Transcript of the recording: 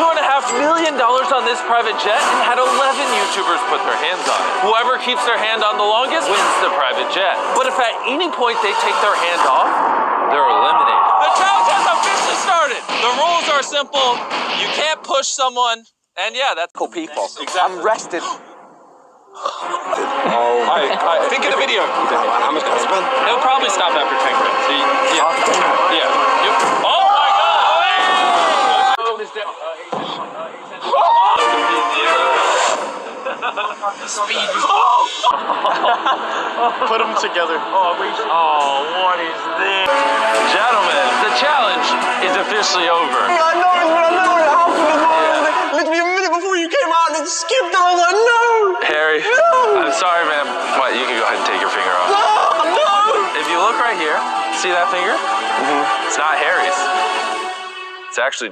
$2.5 million on this private jet and had 11 YouTubers put their hands on it. Whoever keeps their hand on the longest wins the private jet. But if at any point they take their hand off, they're eliminated. The challenge has officially started. The rules are simple. You can't push someone. And yeah, that's cool people. Exactly. I'm rested. Think of the video. How much can I spend? It'll probably stop after 10 grand. So yeah. Oh my God! Speed. Put them together. Oh, what is this? Gentlemen, the challenge is officially over. I know it happened. Literally a minute before you came out and it skipped. I was like, no. Harry, No. I'm sorry, man. What, you can go ahead and take your finger off. No. If you look right here, see that finger? It's not Harry's. It's actually